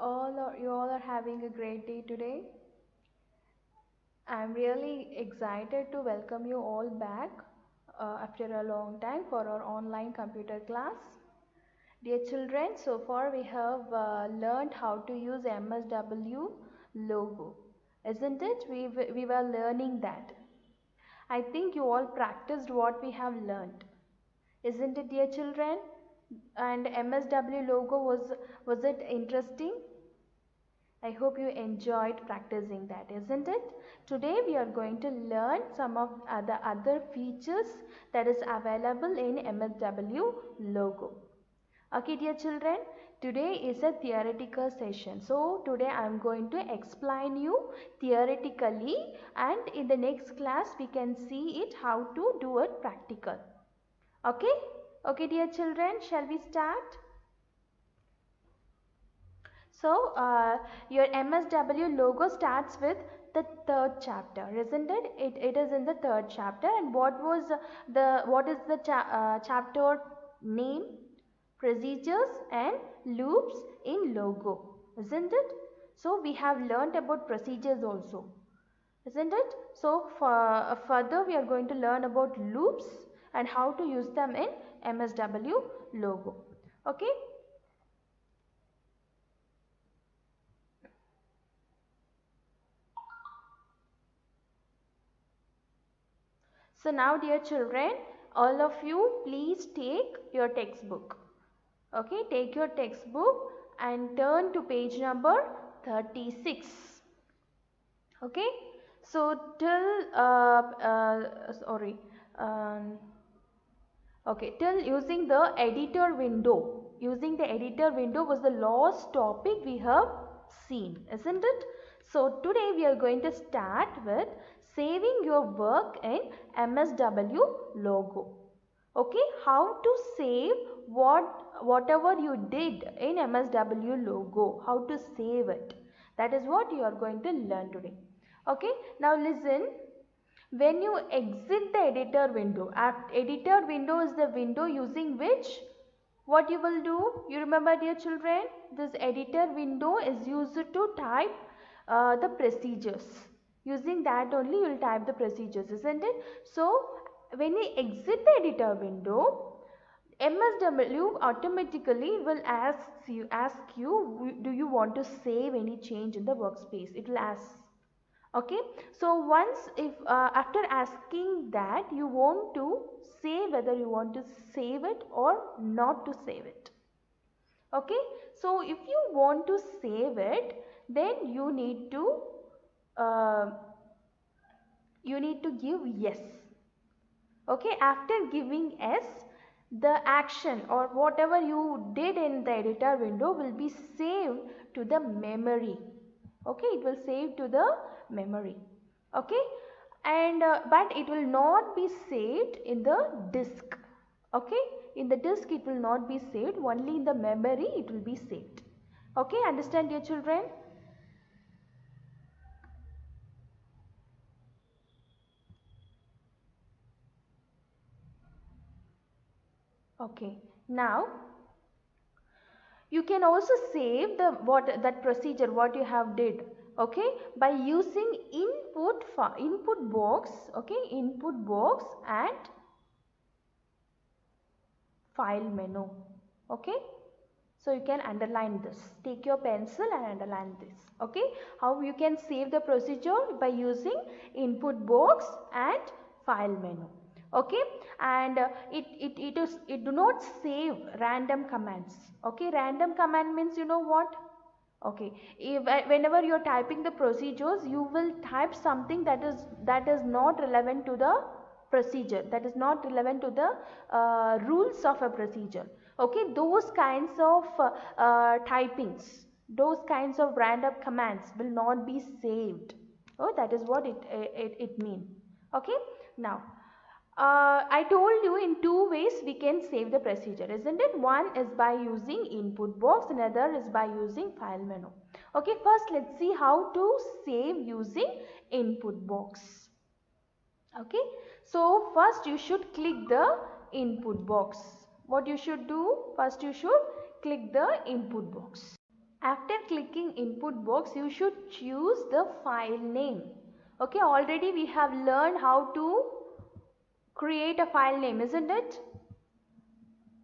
You all are having a great day today. I'm really excited to welcome you all back after a long time for our online computer class. Dear children, so far we have learned how to use MSW logo, isn't it? We were learning that. I think you all practiced what we have learned, isn't it, dear children? And MSW logo was it interesting? I hope you enjoyed practicing that, isn't it? Today we are going to learn some of the other features that is available in MSW logo. Okay, dear children, today is a theoretical session. So today I am going to explain you theoretically, and in the next class we can see it how to do it practical. Okay? Okay, dear children, shall we start? So, your MSW logo starts with the third chapter, isn't it? It is in the third chapter. And what is the chapter name? Procedures and loops in logo, isn't it? So, we have learnt about procedures also, isn't it? So, further we are going to learn about loops and how to use them in MSW logo. Okay. So now dear children, all of you please take your textbook. Okay, take your textbook and turn to page number 36. Okay, so till using the editor window. Using the editor window was the last topic we have seen, isn't it? So today we are going to start with saving your work in MSW logo. Okay, how to save whatever you did in MSW logo, how to save it. That is what you are going to learn today. Okay, now listen. When you exit the editor window, editor window is the window using which what you will do? You remember, dear children, this editor window is used to type the procedures. Using that only you will type the procedures, isn't it? So, when you exit the editor window, MSW automatically will ask you, do you want to save any change in the workspace? It will ask. Okay, so once if after asking that, you want to say whether you want to save it or not to save it. Okay, so if you want to save it, then you need to give yes. Okay, after giving yes, the action or whatever you did in the editor window will be saved to the memory. Okay, it will save to the memory. Okay, and but it will not be saved in the disk. Okay, in the disk it will not be saved, only in the memory it will be saved. Okay, understand, dear children? Okay, now you can also save that procedure what you have did, okay, by using input box, okay, input box and file menu. Okay, so you can underline this, take your pencil and underline this. Okay, how you can save the procedure? By using input box and file menu. Okay, and it do not save random commands. Okay, random command means, you know what? Okay, whenever you are typing the procedures, you will type something that is not relevant to the procedure, that is not relevant to the rules of a procedure. Okay, those kinds of typings, those kinds of random commands will not be saved. Oh, that is what it means. Okay, now I told you in two ways we can save the procedure, isn't it? One is by using input box, another is by using file menu. Okay, first let's see how to save using input box. Okay, so first you should click the input box. What you should do? First you should click the input box. After clicking input box, you should choose the file name. Okay, already we have learned how to create a file name, isn't it?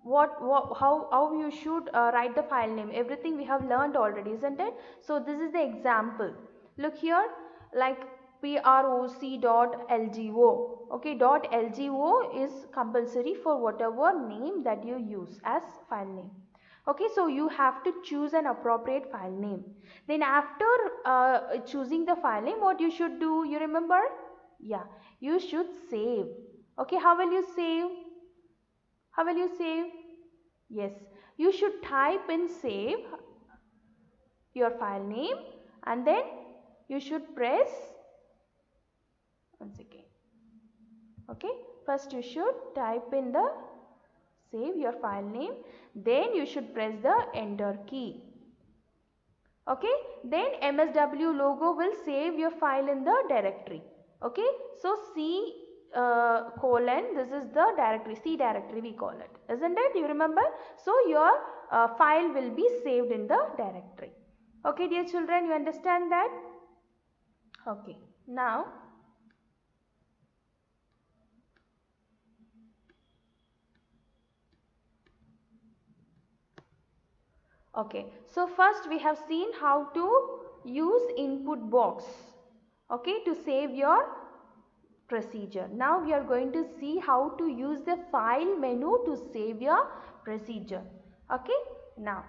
How you should write the file name, everything we have learned already, isn't it? So this is the example. Look here, like proc.lgo. okay, .lgo is compulsory for whatever name that you use as file name. Okay, so you have to choose an appropriate file name. Then after choosing the file name, what you should do, you remember? Yeah, you should save. Okay, how will you save? How will you save? Yes, you should type in save your file name and then you should press once again. Okay, first you should type in the save your file name, then you should press the enter key. Okay, then MSW logo will save your file in the directory. Okay, so C colon, this is the directory, C directory we call it, isn't it? You remember? So your file will be saved in the directory. Okay, dear children, you understand that? Okay, now okay, so first we have seen how to use input box, okay, to save your procedure. Now we are going to see how to use the file menu to save your procedure. Okay, now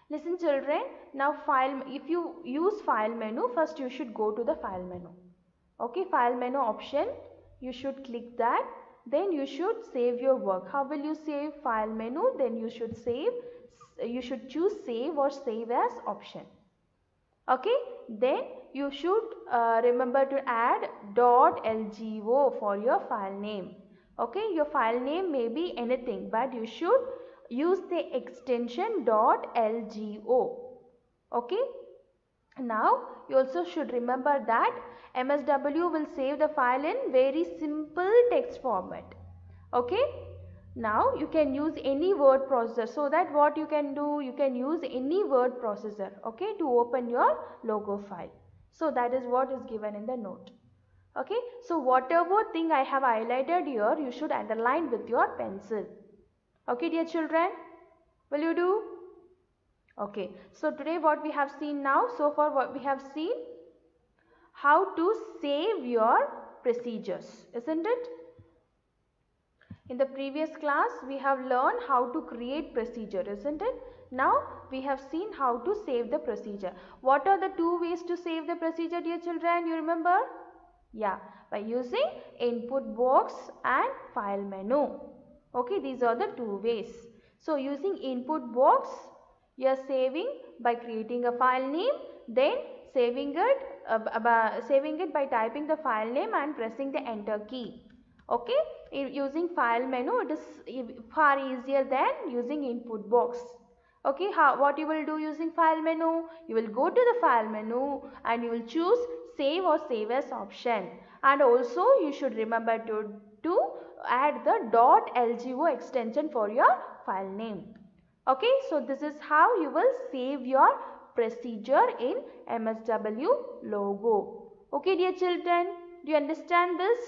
listen children, now if you use file menu, first you should go to the file menu. Okay, file menu option, you should click that, then you should save your work. How will you save? File menu, then you should choose save or save as option. Okay, then you should remember to add .lgo for your file name. Okay, your file name may be anything, but you should use the extension .lgo. Okay, now you also should remember that MSW will save the file in very simple text format. Okay, now you can use any word processor, so that what you can do, you can use any word processor, okay, to open your logo file. So that is what is given in the note. Okay, so whatever thing I have highlighted here, you should underline with your pencil. Okay, dear children, will you do? Okay, so today what we have seen now, so far what we have seen, how to save your procedures, isn't it? In the previous class we have learned how to create procedure, isn't it? Now we have seen how to save the procedure. What are the two ways to save the procedure, dear children? You remember? Yeah, by using input box and file menu. Okay, these are the two ways. So using input box, you are saving by creating a file name, then saving it by typing the file name and pressing the enter key. Okay, using file menu, it is far easier than using input box. Okay, what you will do using file menu? You will go to the file menu and you will choose save or save as option, and also you should remember to add the .lgo extension for your file name. Okay, so this is how you will save your procedure in MSW logo. Okay, dear children, do you understand this?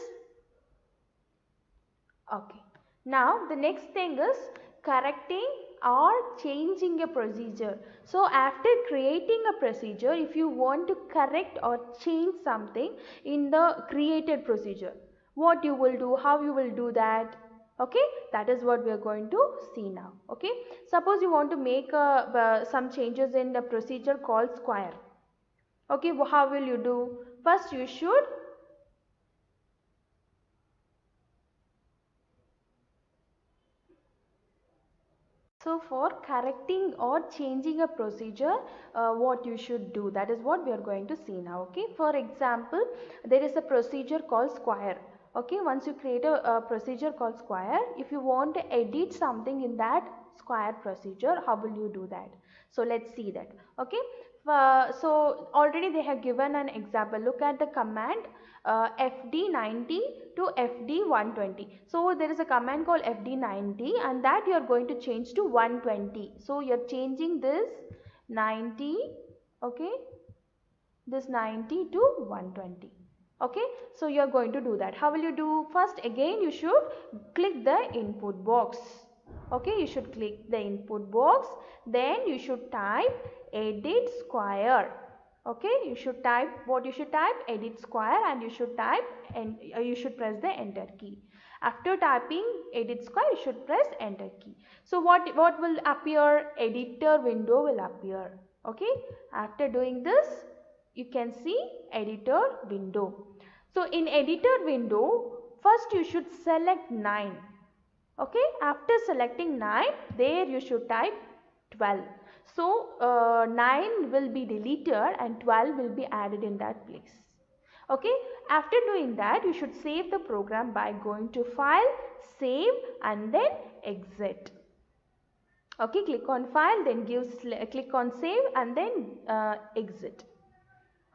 Okay, now the next thing is correcting or changing a procedure. So after creating a procedure, if you want to correct or change something in the created procedure, what you will do, how you will do that? Okay, that is what we are going to see now. Okay, suppose you want to make some changes in the procedure called square. Okay, how will you do? First you should So for correcting or changing a procedure, what you should do, that is what we are going to see now. Okay, for example, there is a procedure called square. Okay, once you create a procedure called square, if you want to edit something in that square procedure, how will you do that? So let's see that. Okay, so already they have given an example. Look at the command FD90 to FD120. So there is a command called FD90 and that you are going to change to 120. So you are changing this 90, okay, this 90 to 120. Okay, so you are going to do that. How will you do? First, again you should click the input box. Okay, you should click the input box, then you should type edit square. Okay, you should type what you should type, edit square, and you should type, and you should press the enter key. After typing edit square, you should press enter key. So what will appear? Editor window will appear. Okay, after doing this, you can see editor window. So in editor window, first you should select 9. Okay, after selecting 9, there you should type 12. So 9 will be deleted and 12 will be added in that place. Okay, after doing that, you should save the program by going to file, save, and then exit. Okay, click on file, then click on save, and then exit.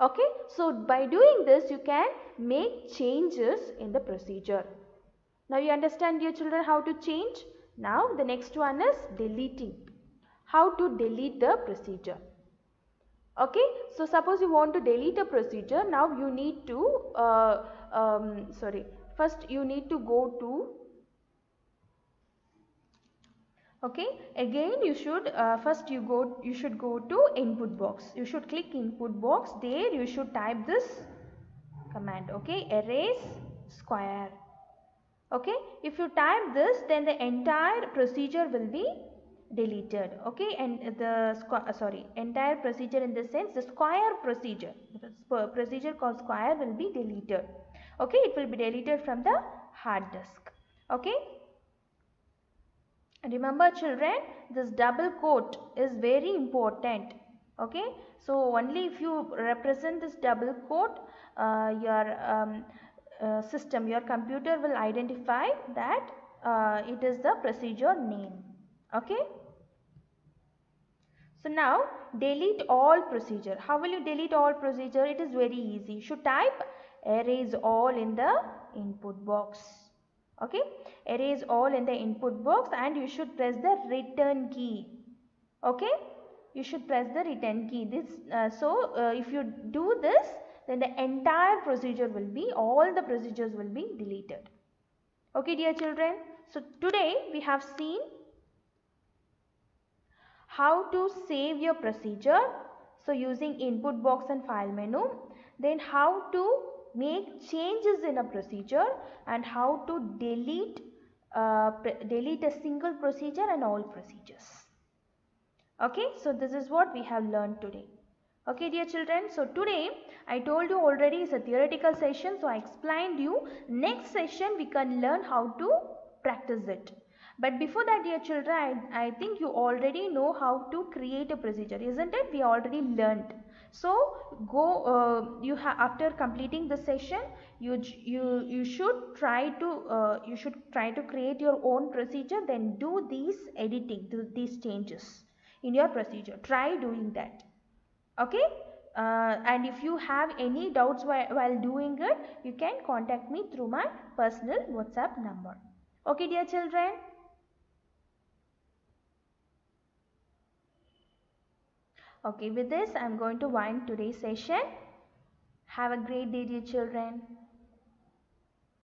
Okay, so by doing this, you can make changes in the procedure. Now you understand, dear children, how to change. Now the next one is deleting. How to delete the procedure. Okay, so suppose you want to delete a procedure. Now you need to first you need to go to, okay, again you should you should go to input box. You should click input box. There you should type this command, okay, erase square. Okay, if you type this, then the entire procedure will be deleted. Okay, and the entire procedure, in the sense the square procedure, the procedure called square will be deleted. Okay, it will be deleted from the hard disk. Okay, remember children, this double quote is very important. Okay, so only if you represent this double quote, your system, your computer will identify that it is the procedure name. Okay, so now delete all procedure. How will you delete all procedure? It is very easy. You should type erase all in the input box. Okay, erase all in the input box, and you should press the return key. Okay, you should press the return key. If you do this, then the entire procedure will be, all the procedures will be deleted. Okay, dear children, so today we have seen how to save your procedure, so using input box and file menu, then how to make changes in a procedure, and how to delete a single procedure and all procedures. Okay, so this is what we have learned today. Okay, dear children, so today I told you already is a theoretical session, so I explained you. Next session we can learn how to practice it. But before that, dear children, I think you already know how to create a procedure, isn't it? We already learned. So go, after completing the session, you should try to create your own procedure. Then do these editing, do these changes in your procedure. Try doing that. Okay. And if you have any doubts while doing it, you can contact me through my personal WhatsApp number. Okay, dear children. Okay, with this I am going to wind today's session. Have a great day, dear children.